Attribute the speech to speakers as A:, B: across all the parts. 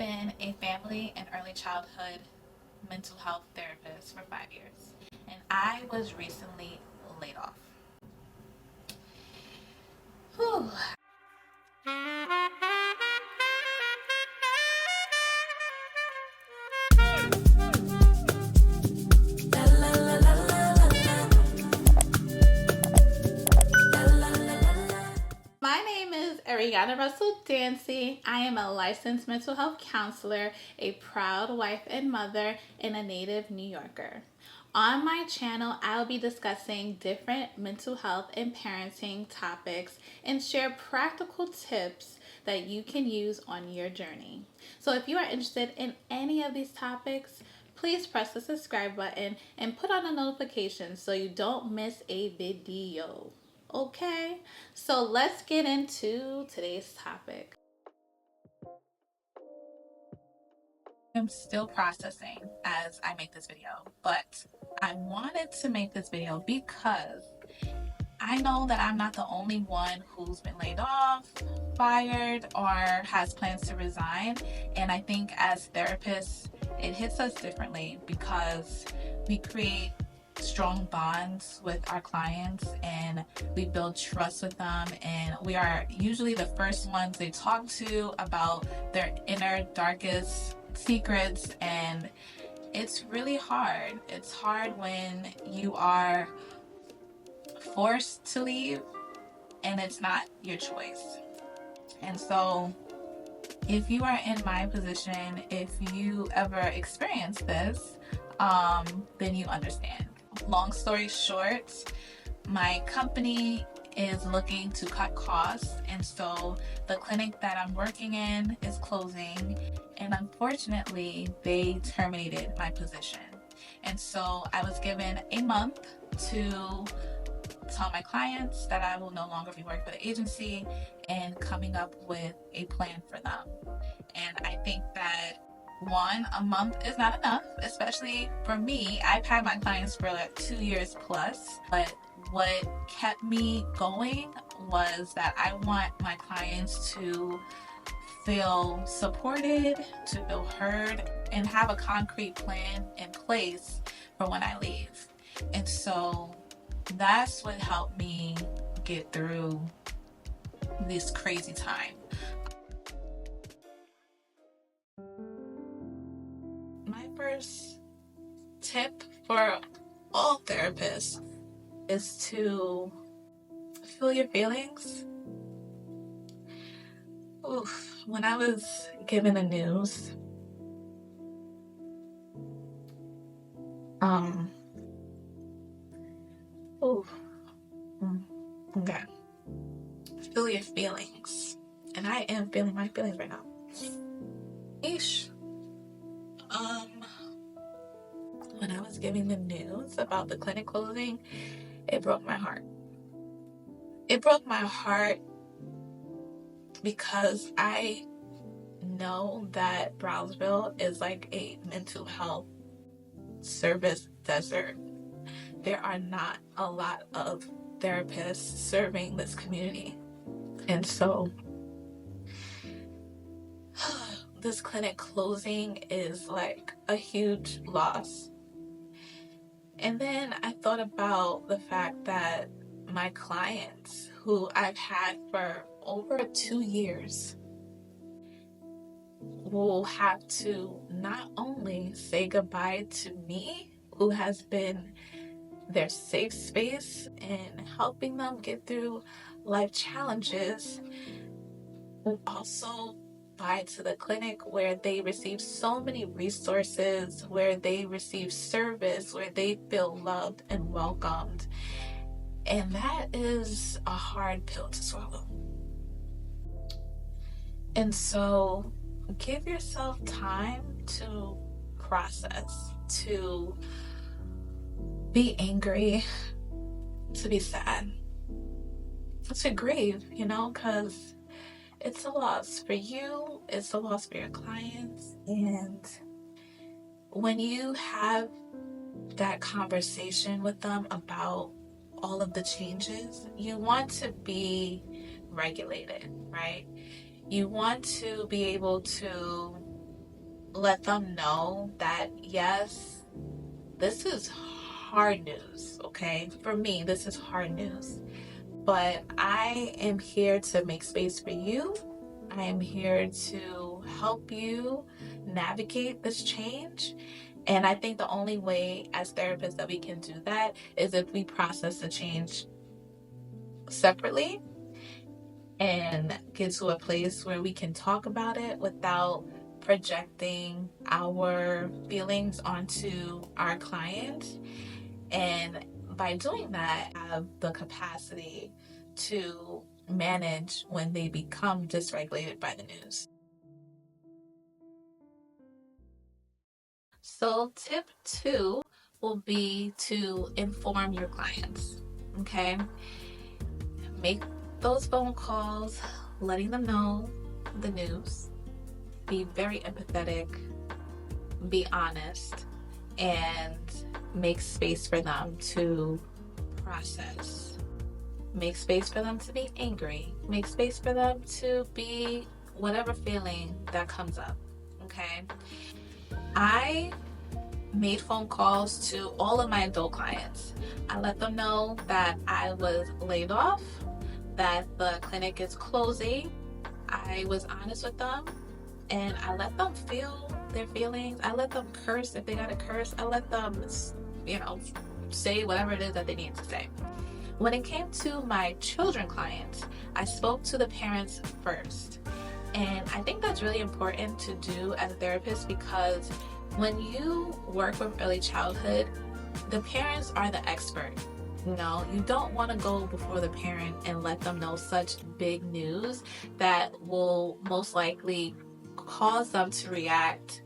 A: been a family and early childhood mental health therapist for 5 years, and I was recently laid off. Whew. My name is Ariana Russell Dancy. I am a licensed mental health counselor, a proud wife and mother, and a native New Yorker. On my channel, I'll be discussing different mental health and parenting topics and share practical tips that you can use on your journey. So if you are interested in any of these topics, please press the subscribe button and put on the notifications so you don't miss a video. Okay, so let's get into today's topic. I'm still processing as I make this video, but I wanted to make this video because I know that I'm not the only one who's been laid off, fired, or has plans to resign. And I think as therapists, it hits us differently because we create strong bonds with our clients and we build trust with them, and we are usually the first ones they talk to about their inner darkest secrets. And it's really hard. It's hard when you are forced to leave and it's not your choice. And so if you are in my position, if you ever experience this, then you understand. Long story short, my company is looking to cut costs, and so the clinic that I'm working in is closing, and unfortunately they terminated my position. And so I was given a month to tell my clients that I will no longer be working for the agency and coming up with a plan for them. And I think that a month is not enough, especially for me. I've had my clients for like 2 years plus, but what kept me going was that I want my clients to feel supported, to feel heard, and have a concrete plan in place for when I leave. And so that's what helped me get through this crazy time. My first tip for all therapists is to feel your feelings. Oof, when I was given the news, oof, okay, feel your feelings. And I am feeling my feelings right now. Ish. When I was giving the news about the clinic closing, it broke my heart. It broke my heart because I know that Brownsville is like a mental health service desert. There are not a lot of therapists serving this community. And so this clinic closing is like a huge loss. And then I thought about the fact that my clients, who I've had for over 2 years, will have to not only say goodbye to me, who has been their safe space in helping them get through life challenges, but also bye to the clinic where they receive so many resources, where they receive service, where they feel loved and welcomed. And that is a hard pill to swallow. And so give yourself time to process, to be angry, to be sad, to grieve, because it's a loss for you, it's a loss for your clients. And when you have that conversation with them about all of the changes, you want to be regulated, right? You want to be able to let them know that yes, this is hard news, okay? For me, this is hard news. But I am here to make space for you. I am here to help you navigate this change. And I think the only way as therapists that we can do that is if we process the change separately and get to a place where we can talk about it without projecting our feelings onto our client. And by doing that, have the capacity to manage when they become dysregulated by the news. So tip 2 will be to inform your clients. Okay, make those phone calls, letting them know the news. Be very empathetic, be honest, and make space for them to process. Make space for them to be angry. Make space for them to be whatever feeling that comes up. Okay. I made phone calls to all of my adult clients. I let them know that I was laid off, that the clinic is closing. I was honest with them, and I let them feel their feelings. I let them curse if they gotta curse. I let them, say whatever it is that they need to say. When it came to my children clients, I spoke to the parents first. And I think that's really important to do as a therapist, because when you work with early childhood, the parents are the expert. You don't want to go before the parent and let them know such big news that will most likely cause them to react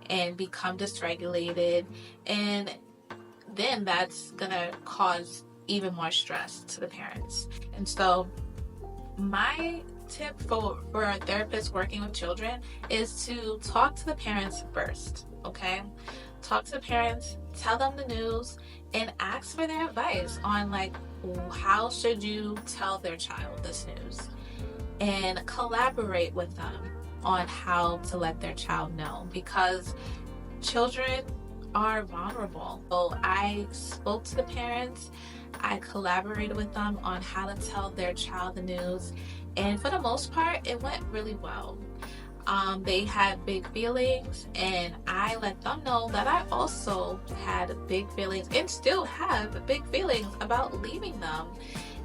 A: and become dysregulated. And then that's going to cause even more stress to the parents. And so my tip for a therapist working with children is to talk to the parents first. Okay, talk to the parents, tell them the news, and ask for their advice on how should you tell their child this news, and collaborate with them on how to let their child know, because children are vulnerable. So I spoke to the parents, I collaborated with them on how to tell their child the news, and for the most part, it went really well. They had big feelings, and I let them know that I also had big feelings and still have big feelings about leaving them.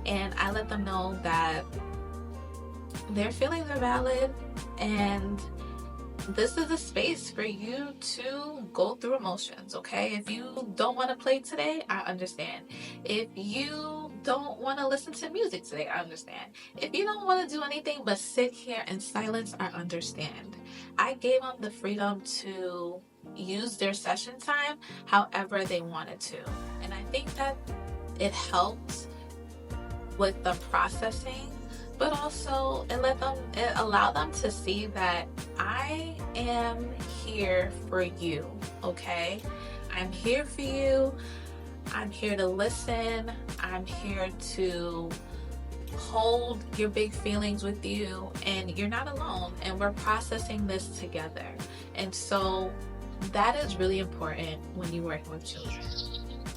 A: And I let them know that their feelings are valid, and this is a space for you to go through emotions, okay? If you don't want to play today, I understand. If you don't want to listen to music today, I understand. If you don't want to do anything but sit here in silence, I understand. I gave them the freedom to use their session time however they wanted to. And I think that it helped with the processing, but also it allowed them to see that I am here for you, okay? I'm here for you. I'm here to listen. I'm here to hold your big feelings with you, and you're not alone, and we're processing this together. And so that is really important when you're working with children.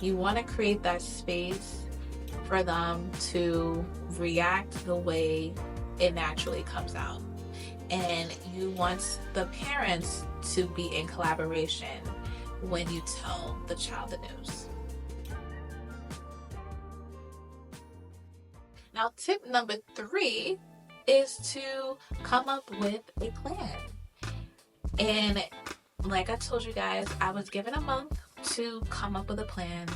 A: You want to create that space for them to react the way it naturally comes out. And you want the parents to be in collaboration when you tell the child the news. Now, tip number 3 is to come up with a plan. And like I told you guys, I was given a month to come up with a plan.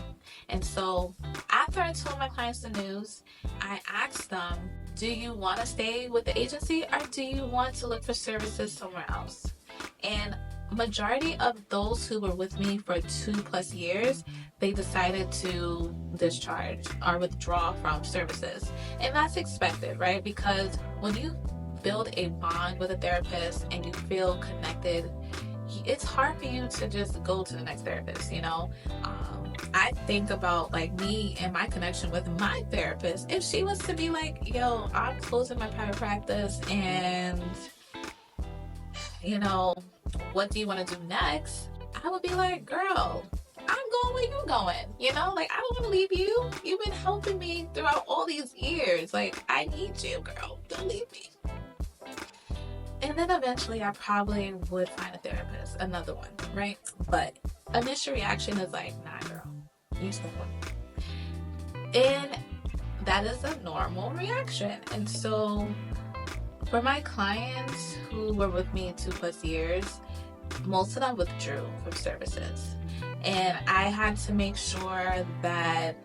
A: And so after I told my clients the news, I asked them, do you want to stay with the agency, or do you want to look for services somewhere else? And majority of those who were with me for 2+ years, they decided to discharge or withdraw from services. And that's expected, right? Because when you build a bond with a therapist and you feel connected, it's hard for you to just go to the next therapist, I think about me and my connection with my therapist. If she was to be like, yo, I'm closing my private practice, and what do you want to do next? I would be like, girl, I'm going where you're going. You know, like, I don't want to leave you. You've been helping me throughout all these years. Like, I need you, girl. Don't leave me. And then eventually I probably would find a therapist, another one, right? But initial reaction is like, nah, girl, you still want. And that is a normal reaction. And so for my clients who were with me 2+ years, most of them withdrew from services. And I had to make sure that,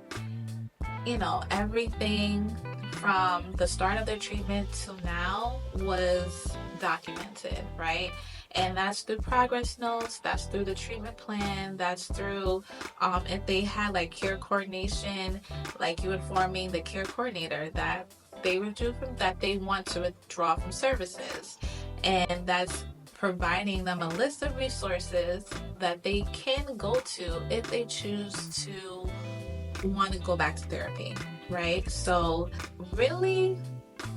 A: you know, everything from the start of their treatment to now was documented, right? And that's through progress notes, that's through the treatment plan, that's through if they had like care coordination, like you informing the care coordinator that they want to withdraw from services. And that's providing them a list of resources that they can go to if they choose to want to go back to therapy, right? So really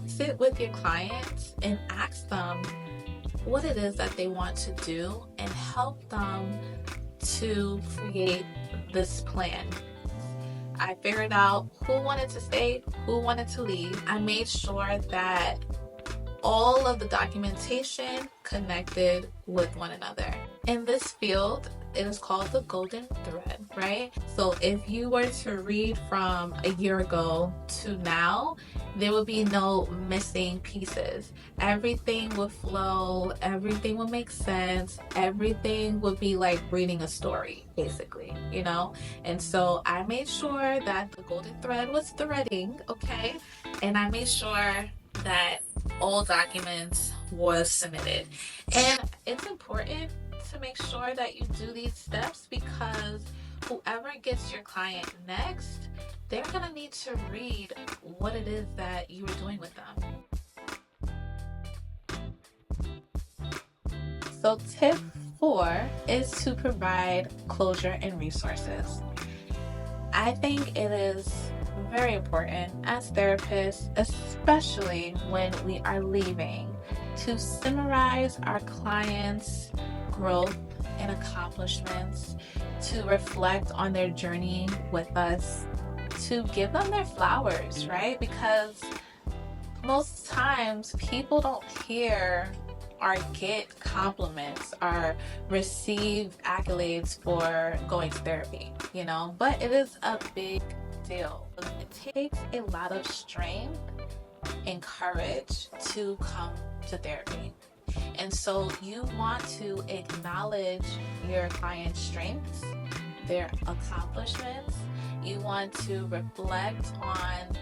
A: sit with your clients and ask them what it is that they want to do and help them to create this plan. I figured out who wanted to stay, who wanted to leave. I made sure that all of the documentation connected with one another. In this field, it is called the golden thread, right? So if you were to read from a year ago to now, there would be no missing pieces. Everything would flow, everything would make sense, everything would be like reading a story, basically, you know? And so I made sure that the golden thread was threading, okay? And I made sure that all documents was submitted. And it's important to make sure that you do these steps because whoever gets your client next, they're gonna need to read what it is that you were doing with them. So tip 4 is to provide closure and resources. I think it is very important as therapists, especially when we are leaving, to summarize our clients' growth and accomplishments, to reflect on their journey with us, to give them their flowers, right? Because most times people don't hear or get compliments or receive accolades for going to therapy, you know, but it is a big deal. It takes a lot of strength and courage to come to therapy. And so you want to acknowledge your client's strengths, their accomplishments. You want to reflect on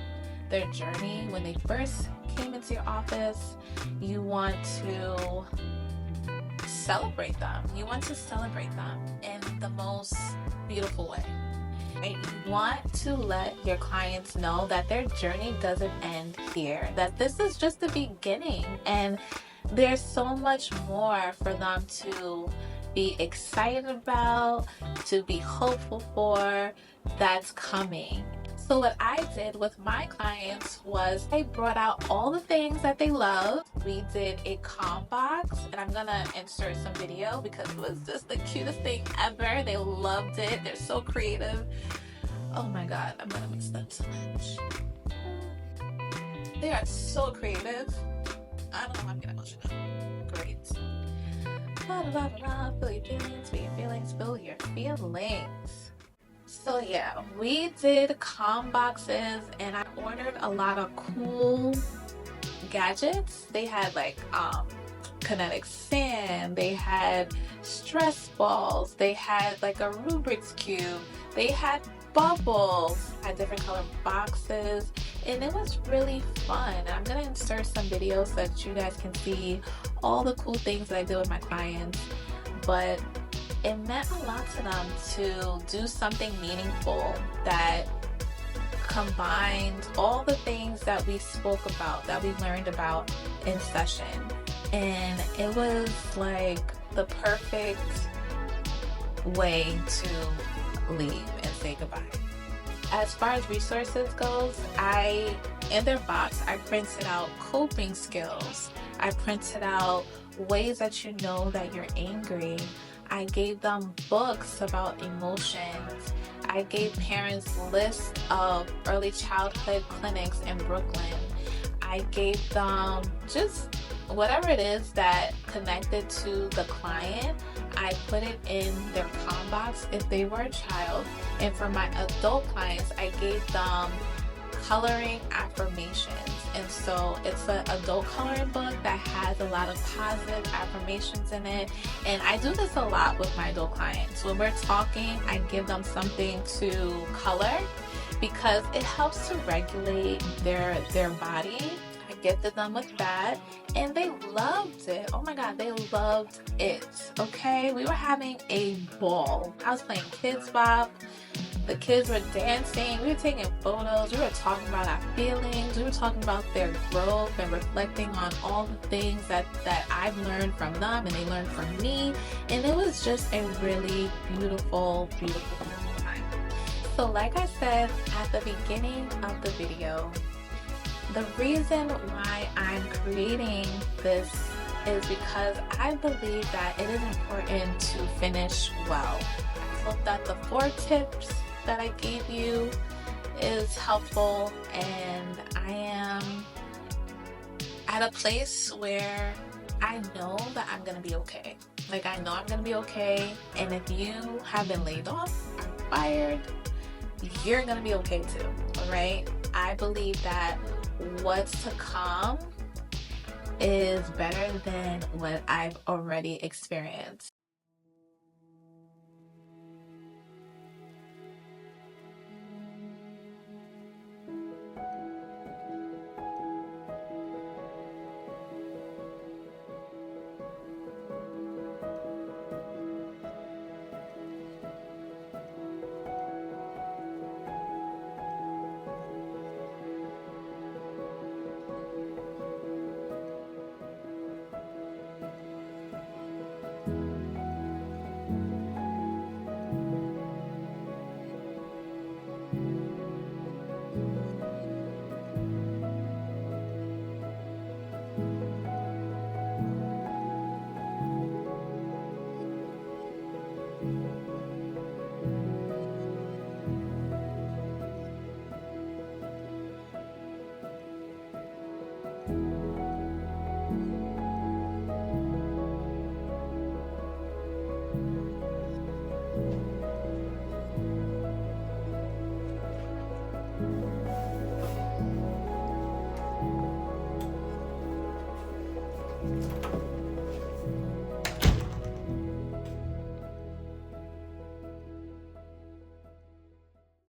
A: their journey when they first came into your office. You want to celebrate them. You want to celebrate them in the most beautiful way. Right? You want to let your clients know that their journey doesn't end here, that this is just the beginning, and there's so much more for them to be excited about, to be hopeful for, that's coming. So what I did with my clients was I brought out all the things that they love. We did a calm box, and I'm gonna insert some video because it was just the cutest thing ever. They loved it. They're so creative. Oh my God, I'm gonna miss them so much. They are so creative. I don't know, I'm getting emotional. Great. Blah, blah, blah, blah. Feel your feelings, feel your feelings, feel your feelings. So yeah, we did calm boxes, and I ordered a lot of cool gadgets. They had like kinetic sand, they had stress balls, they had like a Rubik's Cube, they had bubbles, had different color boxes, and it was really fun. I'm gonna insert some videos so that you guys can see all the cool things that I did with my clients. But it meant a lot to them to do something meaningful that combined all the things that we spoke about, that we learned about in session. And it was like the perfect way to leave and say goodbye. As far as resources goes, in their box, I printed out coping skills. I printed out ways that you know that you're angry. I gave them books about emotions. I gave parents lists of early childhood clinics in Brooklyn. I gave them just whatever it is that connected to the client. I put it in their palm box if they were a child. And for my adult clients, I gave them coloring affirmations. And so it's an adult coloring book that has a lot of positive affirmations in it. And I do this a lot with my adult clients. When we're talking, I give them something to color because it helps to regulate their body. I gifted them with that and they loved it. Oh my God, they loved it. Okay, we were having a ball. I was playing Kids Bop. The kids were dancing, we were taking photos, we were talking about our feelings, we were talking about their growth and reflecting on all the things that I've learned from them and they learned from me. And it was just a really beautiful, beautiful time. So like I said at the beginning of the video, the reason why I'm creating this is because I believe that it is important to finish well. I hope that the 4 tips that I gave you is helpful, and I am at a place where I know that I'm gonna be okay. Like, I know I'm gonna be okay, and if you have been laid off or fired, you're gonna be okay too, all right? I believe that what's to come is better than what I've already experienced.